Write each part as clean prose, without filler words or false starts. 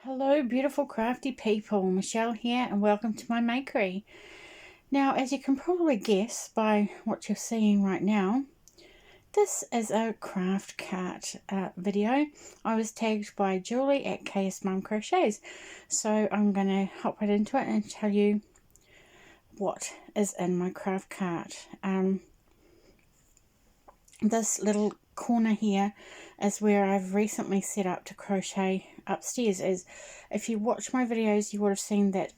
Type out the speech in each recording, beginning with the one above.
Hello beautiful crafty people, Michelle here and welcome to my makery. Now, as you can probably guess by what you're seeing right now, this is a craft cart video. I was tagged by Julie at KS Mum Crochets, so I'm going to hop right into it and tell you what is in my craft cart. This little corner here is where I've recently set up to crochet upstairs. As if you watch my videos, you would have seen that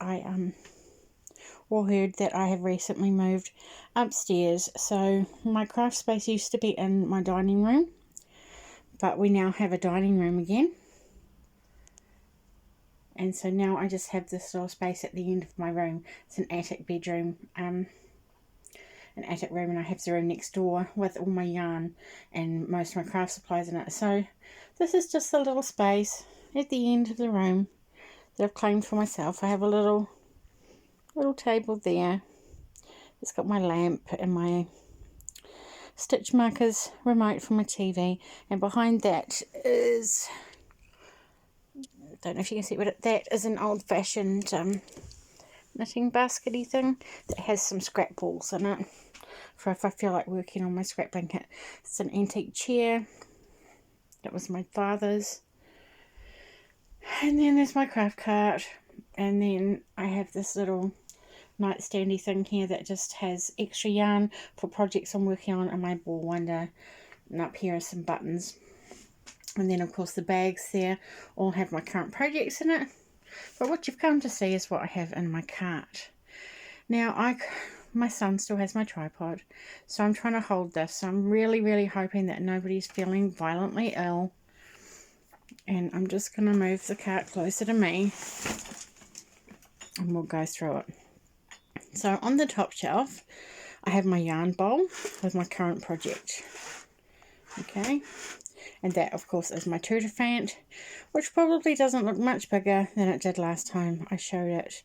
or heard that I have recently moved upstairs. So my craft space used to be in my dining room, but we now have a dining room again, and so now I just have this little space at the end of my room. It's an attic bedroom, an attic room, and I have the room next door with all my yarn and most of my craft supplies in it. So this is just a little space at the end of the room that I've claimed for myself. I have a little table there. It's got my lamp and my stitch markers remote for my TV, and behind that is, I don't know if you can see what that is, an old-fashioned knitting baskety thing that has some scrap balls in it for if I feel like working on my scrap blanket. It's an antique chair. That was my father's. And then there's my craft cart, and then I have this little nightstandy thing here that just has extra yarn for projects I'm working on, and my ball winder, and up here are some buttons. And then of course the bags there all have my current projects in it, but what you've come to see is what I have in my cart. Now my son still has my tripod, so I'm trying to hold this. So I'm really hoping that nobody's feeling violently ill, and I'm just going to move the cart closer to me and we'll go through it. So on the top shelf I have my yarn bowl with my current project. Okay, and that of course is my Tutorfant, which probably doesn't look much bigger than it did last time I showed it.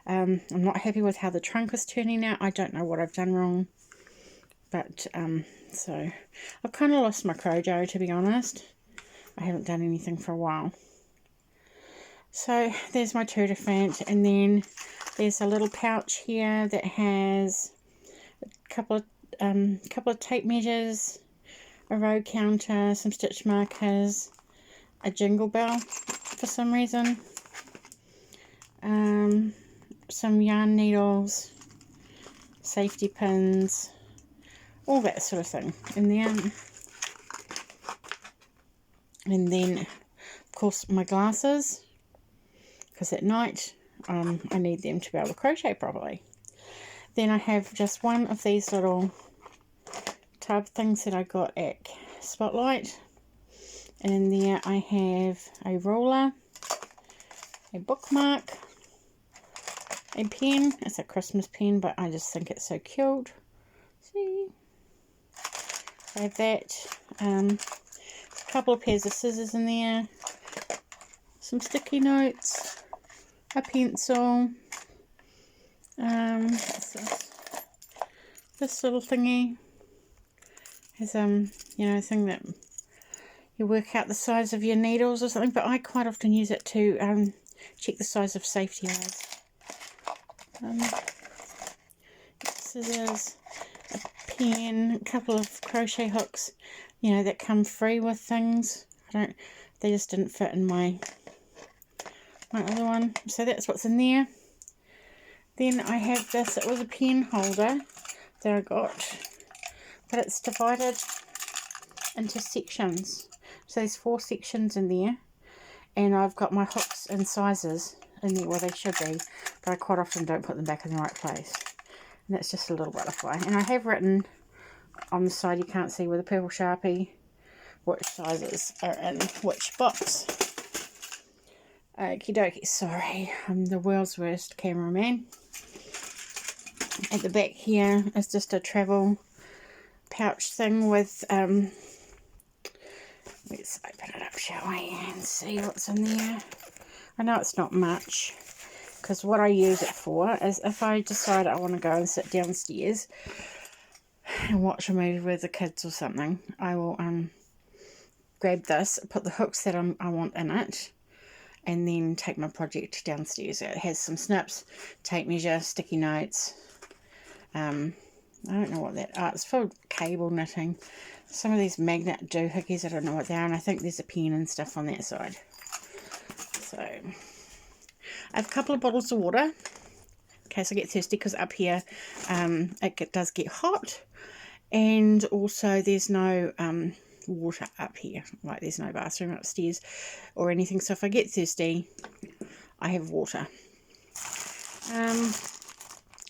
I'm not happy with how the trunk is turning out. I don't know what I've done wrong, but so I've kind of lost my Crojo, to be honest. I haven't done anything for a while. So there's my Tutorfant, and then there's a little pouch here that has a couple of tape measures, a row counter, some stitch markers, a jingle bell for some reason, some yarn needles, safety pins, all that sort of thing in there. And then of course my glasses, because at night I need them to be able to crochet properly. Then I have just one of these little tub things that I got at Spotlight, and in there I have a ruler, a bookmark, a pen. It's a Christmas pen, but I just think it's so cute. See, I have that, a couple of pairs of scissors in there, some sticky notes, a pencil, this little thingy is you know, a thing that you work out the size of your needles or something, but I quite often use it to check the size of safety eyes. Scissors, a pen, a couple of crochet hooks, you know, that come free with things. They just didn't fit in my other one, so that's what's in there. Then I have this. It was a pen holder that I got, but it's divided into sections. So there's 4 sections in there, and I've got my hooks and sizes in there where they should be, but I quite often don't put them back in the right place. And that's just a little butterfly. And I have written on the side, you can't see, with a purple Sharpie, which sizes are in which box. Okie dokie, sorry, I'm the world's worst cameraman. At the back here is just a travel pouch thing with, let's open it up, shall we, and see what's in there. I know it's not much, because what I use it for is if I decide I want to go and sit downstairs and watch a movie with the kids or something, I will grab this, put the hooks that I want in it, and then take my project downstairs. It has some snips, tape measure, sticky notes. I don't know what that, it's for cable knitting. Some of these magnet doohickeys, I don't know what they are, and I think there's a pen and stuff on that side. So I have a couple of bottles of water in case I get thirsty, because up here it does get hot, and also there's no water up here, like there's no bathroom upstairs or anything, so if I get thirsty I have water.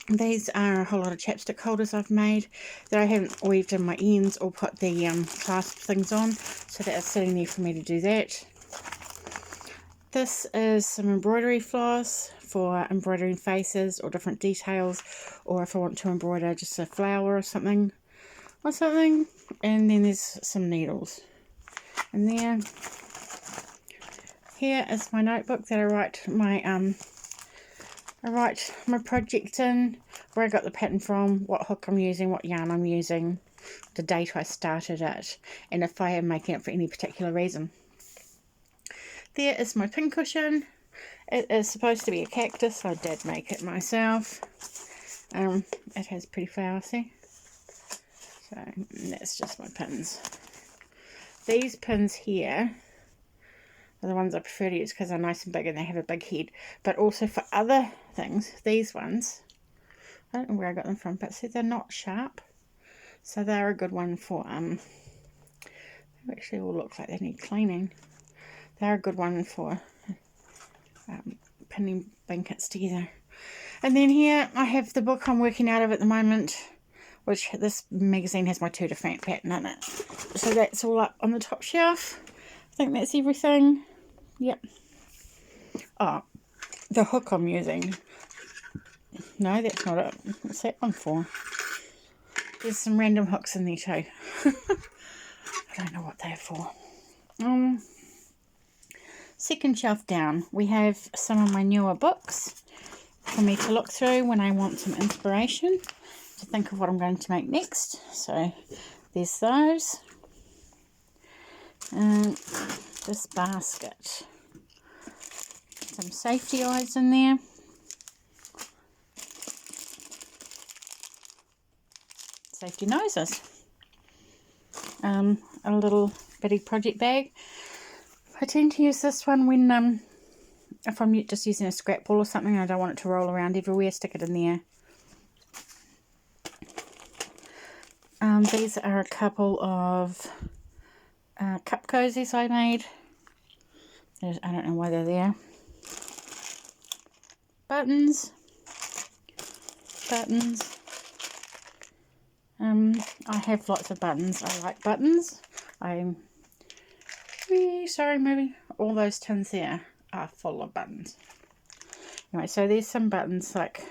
These are a whole lot of chapstick holders I've made that I haven't weaved in my ends or put the clasp things on, so that is sitting there for me to do that. This is some embroidery floss for embroidering faces or different details, or if I want to embroider just a flower or something. And then there's some needles in there. Here is my notebook that I write my project in, where I got the pattern from, what hook I'm using, what yarn I'm using, the date I started it, and if I am making it for any particular reason. There is my pincushion. It is supposed to be a cactus. I did make it myself. It has pretty flowers there. So that's just my pins. These pins here are the ones I prefer to use because they're nice and big and they have a big head. But also for other things, these ones, I don't know where I got them from, but see, they're not sharp. So they're a good one for, they actually all look like they need cleaning. They're a good one for pinning blankets together. And then here I have the book I'm working out of at the moment, which this magazine has my Tutor Fant pattern in it. So that's all up on the top shelf. I think that's everything. Yep. Oh, the hook I'm using. No, that's not it. What's that one for? There's some random hooks in there too. I don't know what they're for. Second shelf down, we have some of my newer books for me to look through when I want some inspiration to think of what I'm going to make next. So there's those. And this basket. Some safety eyes in there. Safety noses. A little bitty project bag. I tend to use this one when if I'm just using a scrap ball or something and I don't want it to roll around everywhere, stick it in there. These are a couple of cup cozies I made. I don't know why they're there. Buttons. I have lots of buttons. I like buttons. I'm really sorry, maybe all those tins there are full of buttons. Anyway, so there's some buttons, like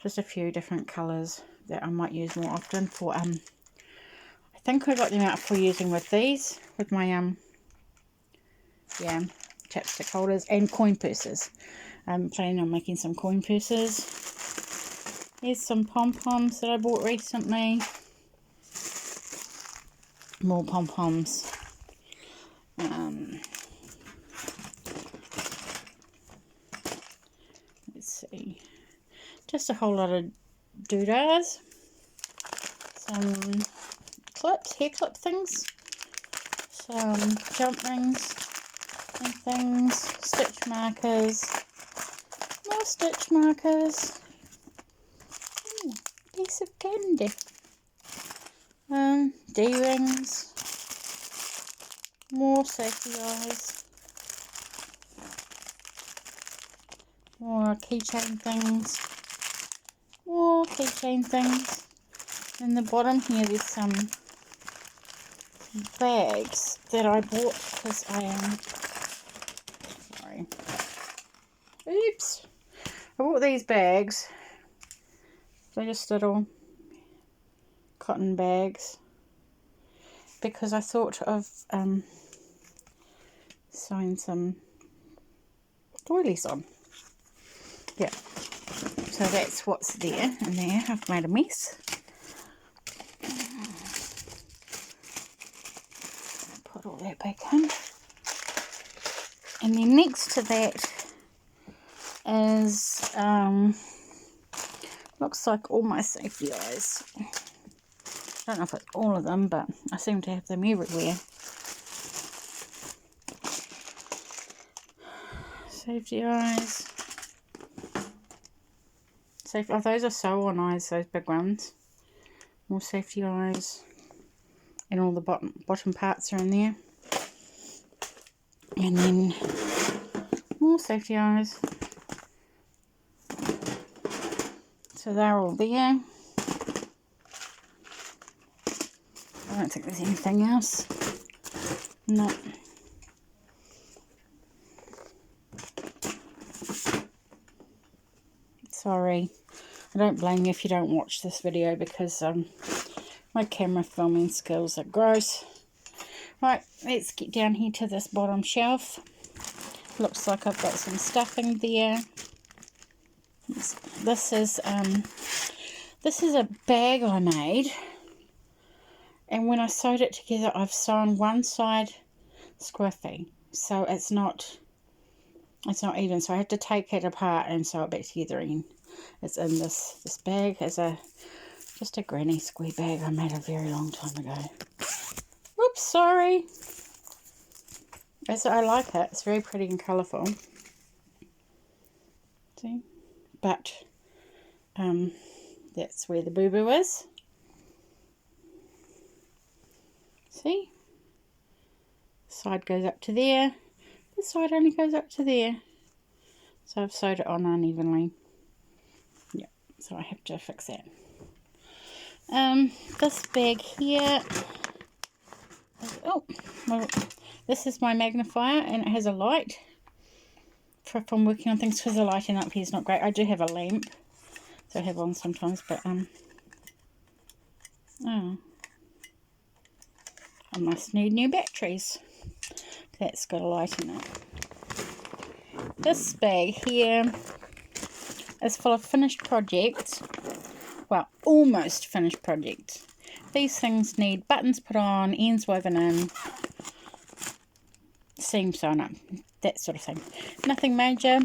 just a few different colours that I might use more often for I think I got them out for using with these, with my chapstick holders and coin purses. I'm planning on making some coin purses. Here's some pom-poms that I bought recently. More pom-poms. Let's see. Just a whole lot of doodahs. Some clips, hair clip things. Some jump rings and things. Stitch markers. More stitch markers. Ooh, piece of candy. D-rings. More safety eyes. More keychain things. More keychain things. In the bottom here there's some bags that I bought because I am sorry. Oops. I bought these bags. They're just little cotton bags because I thought of sewing some doilies on. Yeah, so that's what's there in there. I've made a mess. Put all that back in. And then next to that is, looks like all my safety eyes. I don't know if it's all of them, but I seem to have them everywhere. Safety eyes. Oh, those are sew-on eyes, those big ones. More safety eyes. And all the bottom parts are in there. And then more safety eyes. So they're all there. I don't think there's anything else. No. Sorry. I don't blame you if you don't watch this video because my camera filming skills are gross. Right, let's get down here to this bottom shelf. Looks like I've got some stuffing there. This is a bag I made, and when I sewed it together, I've sewn one side squiffy, so it's not even. So I had to take it apart and sew it back together again. It's in this bag. It's just a granny square bag I made a very long time ago. Whoops, sorry. I like it. It's very pretty and colourful. See? But that's where the boo-boo is. See? Side goes up to there. This side only goes up to there. So I've sewed it on unevenly. Yeah, so I have to fix that. This bag here. Oh, well, this is my magnifier, and it has a light from working on things because the lighting up here is not great. I do have a lamp, so I have on sometimes, but oh, I must need new batteries. That's got a light in it. This bag here is full of finished projects. Well, almost finished projects. These things need buttons put on, ends woven in, seam sewn up, that sort of thing. Nothing major,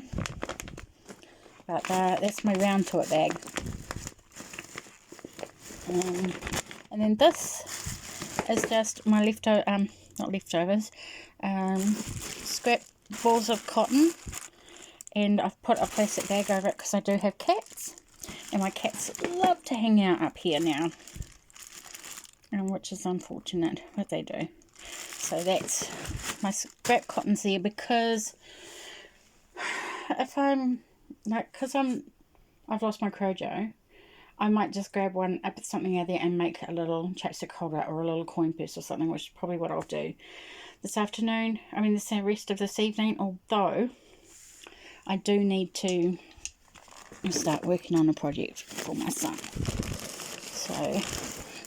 but that's my round to it bag. And then this is just my not leftovers, scrap balls of cotton, and I've put a plastic bag over it because I do have cats, and my cats love to hang out up here now, which is unfortunate, but they do. So that's my scrap cottons there, because if I've lost my Crojo, I might just grab something out of there and make a little chapstick holder or a little coin purse or something, which is probably what I'll do this afternoon. I mean, the rest of this evening, although I do need to start working on a project for my son.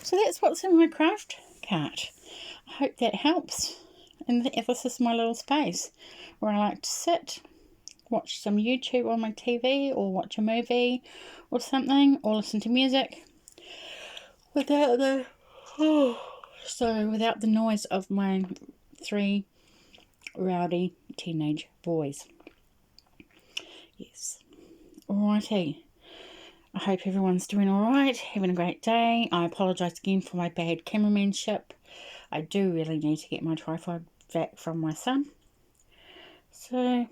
So that's what's in my craft cart. I hope that helps. And this is my little space where I like to sit, watch some YouTube on my TV, or watch a movie or something, or listen to music without the noise of my 3 rowdy teenage boys. Yes. Alrighty. I hope everyone's doing alright, having a great day. I apologise again for my bad cameramanship. I do really need to get my tripod back from my son. So,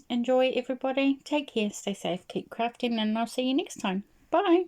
enjoy everybody. Take care, stay safe, keep crafting, and I'll see you next time. Bye.